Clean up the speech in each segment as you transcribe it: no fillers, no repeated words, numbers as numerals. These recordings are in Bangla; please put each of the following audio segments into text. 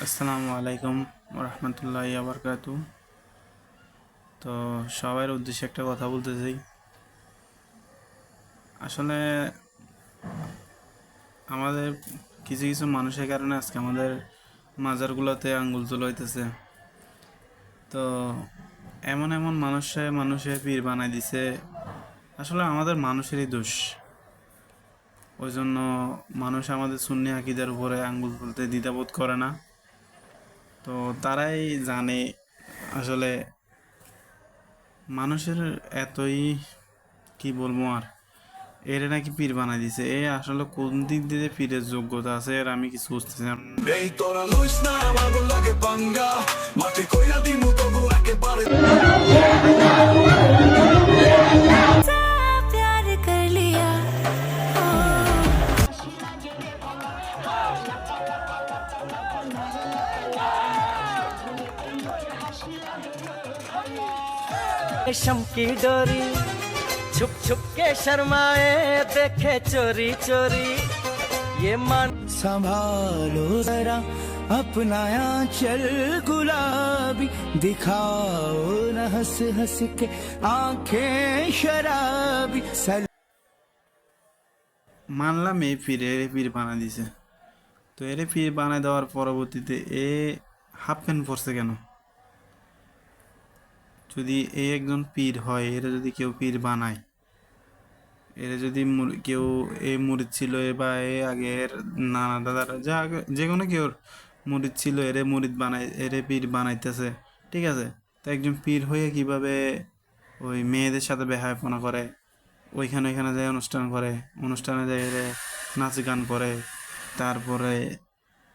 আসসালামু আলাইকুম রহমতুল্লাহি আবরকাতু। তো সবার উদ্দেশ্যে একটা কথা বলতে চাই। আসলে আমাদের কিছু কিছু মানুষের কারণে আজকে আমাদের মাজারগুলোতে আঙ্গুল তোলা হইতেছে। তো এমন এমন মানুষে পীর বানাই দিছে, আসলে আমাদের মানুষেরই দোষ। ওই জন্য মানুষ আমাদের সুন্নি আকিদার উপরে আঙ্গুল তুলতে দ্বিধাবোধ করে না। তো তারাই জানে আসলে মানুষের এতই কি বলবো আর, এর নাকি পীর বানাই দিছে। এ আসলে কোন দিক দিয়ে পীরের যোগ্যতা আছে এর আমি কিছু বুঝতেছি না। এই তোরা লইস না আমার লাগে পাঙ্গা মাটি কইরা দিমু তবু একেবারে प्यार कर लिया रेशम की डोरी छुप छुप के शर्माए देखे चोरी चोरी ये मान संभालो जरा अपना चल गुलाबी दिखाओ न हंस हंस के आंखें शराबी মানলাম এই পীর এর পীর বানাই দিছে, তো এর পীর বানাই দেওয়ার পরবর্তীতে এ হাফ প্যান্ট পরছে কেন? যদি এ একজন পীর হয়, এর যদি কেউ পীর বানায়, এর যদি কেউ এ মুরিদ ছিল বা এ আগের নানা দাদারা যা যে কোনো কেউ মুরিদ ছিল, এরে মুরিদ বানাই এরে পীর বানাইতেছে, ঠিক আছে। তো একজন পীর হয়ে কিভাবে ওই মেয়েদের সাথে বেহায়াপনা করে, ওইখানে যায় অনুষ্ঠান করে, অনুষ্ঠানে যায় এরে নাচ গান করে। তারপরে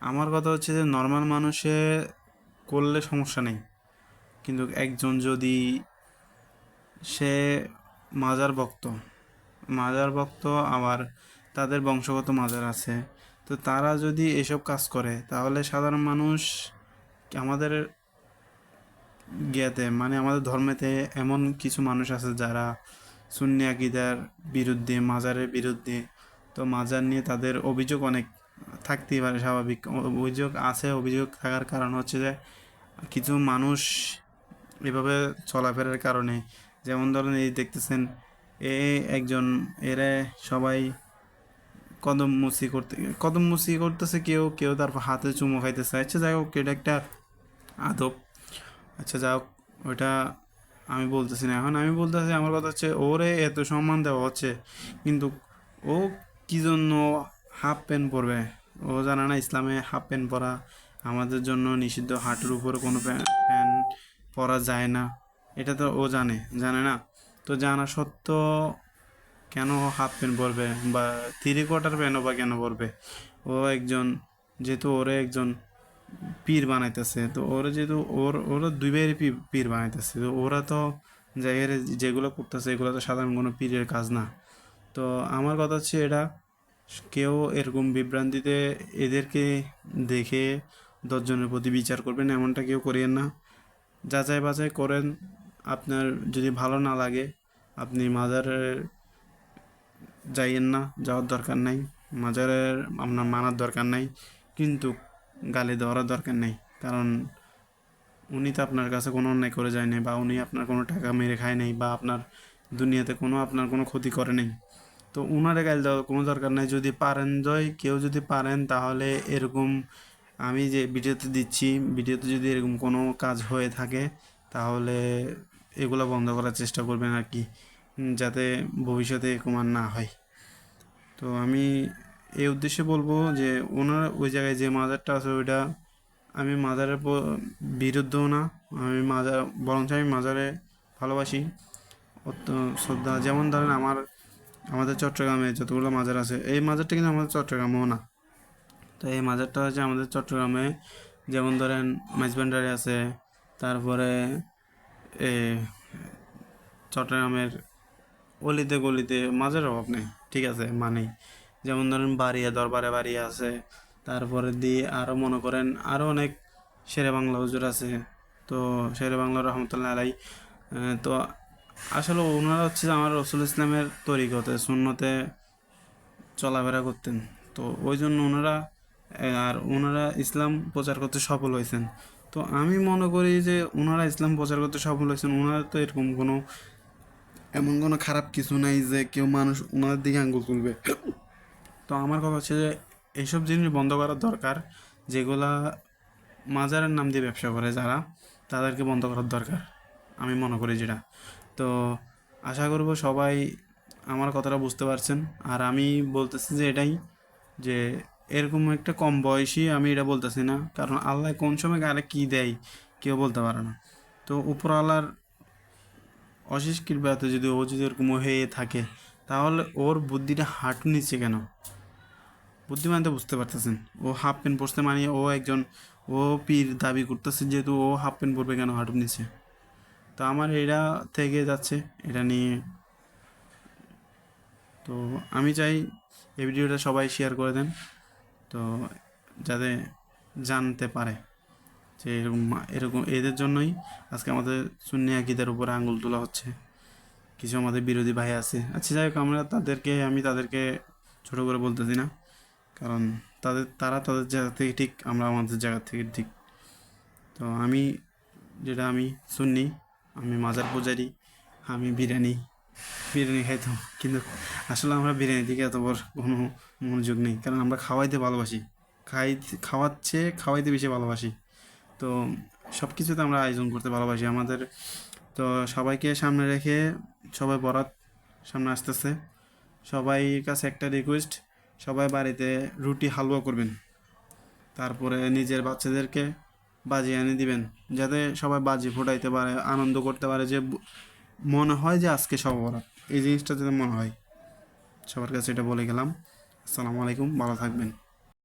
আমার কথা হচ্ছে যে নর্মাল মানুষে করলে সমস্যা নেই, কিন্তু একজন যদি সে মাজার ভক্ত মাজার ভক্ত আবার তাদের বংশগত মাজার আছে, তো তারা যদি এসব কাজ করে তাহলে সাধারণ মানুষ আমাদের জ্ঞাতে মানে আমাদের ধর্মেতে এমন কিছু মানুষ আছে যারা সুন্নি আকিদার বিরুদ্ধে, মাজারের বিরুদ্ধে। তো মাজার নিয়ে তাদের অভিযোগ অনেক থাকতেই পারে, স্বাভাবিক অভিযোগ আছে। অভিযোগ থাকার কারণ হচ্ছে যে কিছু মানুষ এভাবে চলাফেরার কারণে, যেমন ধরেন এই দেখতেছেন এ একজন, এরা সবাই কদম মুসি করতেছে, কেউ কেউ তারপর হাতে চুমো খাইতেছে। আচ্ছা যাই হোক, এটা একটা আদব। আচ্ছা যাই হোক, ওইটা আমি বলতেছি না। এখন আমি বলতেছি, আমার কথা হচ্ছে ওরে এত সম্মান দেওয়া হচ্ছে, কিন্তু ও কি জন্য হাফ প্যান্ট পরবে? ও জানে না ইসলামে হাফ প্যান্ট পরা আমাদের জন্য নিষিদ্ধ, হাঁটুর উপর কোনো প্যান্ট পরা যায় না। এটা তো ও জানে না। তো জানা সত্ত্বেও কেন হাফ প্যান্ট পরবে বা থ্রি কোয়ার্টার প্যান্টও বা কেন পরবে? ও একজন, যেহেতু ওরে একজন পীর বানাইতেছে, তো ওরা যেহেতু ওরা দুই ভাইয়ের পীর বানাইতেছে, তো ওরা তো জায়গায় যেগুলো করতেছে এগুলো তো সাধারণ কোনো পীরের কাজ না। তো আমার কথা হচ্ছে এটা, কেউ এরকম বিভ্রান্তিতে এদেরকে দেখে 10 জনের প্রতি বিচার করবেন এমনটা কেউ করিয়েন না। যাচাই বাছাই করেন। আপনার যদি ভালো না লাগে আপনি মাজারে যাইয়েন না, যাওয়ার দরকার নাই। মাজারের আপনার মানার দরকার নাই, কিন্তু গালি দেওয়ার দরকার নেই। কারণ উনি তো আপনার কাছে কোনো অন্যায় করে যায় নাই, বা উনি আপনার কোনো টাকা মেরে খায় নাই, বা আপনার দুনিয়াতে আপনার কোনো ক্ষতি করে নেই। তো উনারে গালি দেওয়ার কোনো দরকার নাই। যদি পারেন, কেউ যদি পারেন তাহলে এরকম আমি যে ভিডিওতে দিচ্ছি, ভিডিওতে যদি এরকম কোনো কাজ হয়ে থাকে তাহলে এগুলো বন্ধ করার চেষ্টা করবেন আর কি, যাতে ভবিষ্যতে এরকম আর না হয়। তো আমি এই উদ্দেশ্যে বলবো যে ওনার ওই জায়গায় যে মাজারটা আছে ওইটা, আমি মাজারের বিরুদ্ধও না, আমি বরঞ্চ আমি মাজারে ভালোবাসি, অত শ্রদ্ধা। যেমন ধরেন আমাদের চট্টগ্রামে যতগুলো মাজার আছে, এই মাজারটা কিন্তু আমাদের চট্টগ্রামেও না। তো এই মাজারটা হচ্ছে আমাদের চট্টগ্রামে, যেমন ধরেন মাইজভান্ডারি আছে, তারপরে এ চট্টগ্রামের অলিতে গলিতে মাজার অভাব নেই, ঠিক আছে মানেই। যেমন ধরেন দরবারে বাড়ি আছে, তারপরে দিয়ে আরও মনে করেন আরও অনেক শেরে বাংলা হুজুর আছে। তো শেরে বাংলা রহমতুল্লাহ আলাই, তো আসলে ওনারা হচ্ছে যে আমার রসুল ইসলামের তরিকতে সুন্নতে চলাফেরা করতেন। তো ওই জন্য ওনারা আর ওনারা ইসলাম প্রচার করতে সফল হয়েছেন। তো আমি মনে করি যে ওনারা ইসলাম প্রচার করতে সফল হয়েছেন, ওনারা তো এরকম কোনো এমন কোনো খারাপ কিছু নাই যে কেউ মানুষ ওনাদের দিকে আঙ্গুল তুলবে। তো আমার কথা হচ্ছে যে এইসব জিনিস বন্ধ করার দরকার, যেগুলা মাজারের নাম দিয়ে ব্যবসা করে যারা, তাদেরকে বন্ধ করার দরকার আমি মনে করি যেটা। তো আশা করব সবাই আমার কথাটা বুঝতে পারছেন। আর আমি বলতেছি যে এটাই, যে এরকম একটা কম বয়সী আমি এটা বলতেছি না, কারণ আল্লাহ কোন সময় কারে কী দেয় কেউ বলতে পারে না। তো উপর আল্লাহর অশেষ কৃপাতে যদি ও যদি এরকম হয়ে থাকে, তাহলে ওর বুদ্ধিটা হাঁটু নিচ্ছে কেন? বুদ্ধিমান তো বুঝতে পারতেছেন, ও হাফ প্যান্ট পরতে মানে ও একজন, ও পীর দাবি করতেছে, যেহেতু ও হাফ প্যান্ট পরবে কেন হাঁটুর নিচে? তো আমার এটা থেকে যাচ্ছে এটা নিয়ে। তো আমি চাই এই ভিডিওটা সবাই শেয়ার করে দেন, তো যাতে জানতে পারে যে এরকম এরকম এদের জন্যই আজকে আমাদের সুন্নি আকীদার উপরে আঙ্গুল তোলা হচ্ছে। কিছু আমাদের বিরোধী ভাই আছে, আচ্ছা যাই হোক, আমি তাদেরকে ছোটো করে বলতেছি না, কারণ তারা তাদের জায়গা থেকে ঠিক, আমরা আমাদের জায়গা থেকে ঠিক। তো যেটা আমি সুন্নি, আমি মাজার পূজারি, আমি বিরিয়ানি খাইতাম, কিন্তু আসলে আমরা বিরিয়ানি দিকে এত বড় কোনো মনোযোগ নেই, কারণ আমরা খাওয়াইতে ভালোবাসি, খাওয়াইতে বেশি ভালোবাসি। তো সব কিছুতে আমরা আয়োজন করতে ভালোবাসি আমাদের। তো সবাইকে সামনে রেখে, সবাই বরাত সামনে আসতেছে, সবাই কাছে একটা রিকোয়েস্ট, সবাই বাড়িতে রুটি হালুয়া করবেন, তারপরে নিজের বাচ্চাদেরকে বাজি এনে দিবেন, যাতে সবাই বাজি ফোটাইতে পারে, আনন্দ করতে পারে, যে মনে হয় যে আজকে সব বরাত, এই জিনিসটা যাতে মনে হয়। সবার কাছে এটা বলে গেলাম। আসসালামু আলাইকুম, ভালো থাকবেন।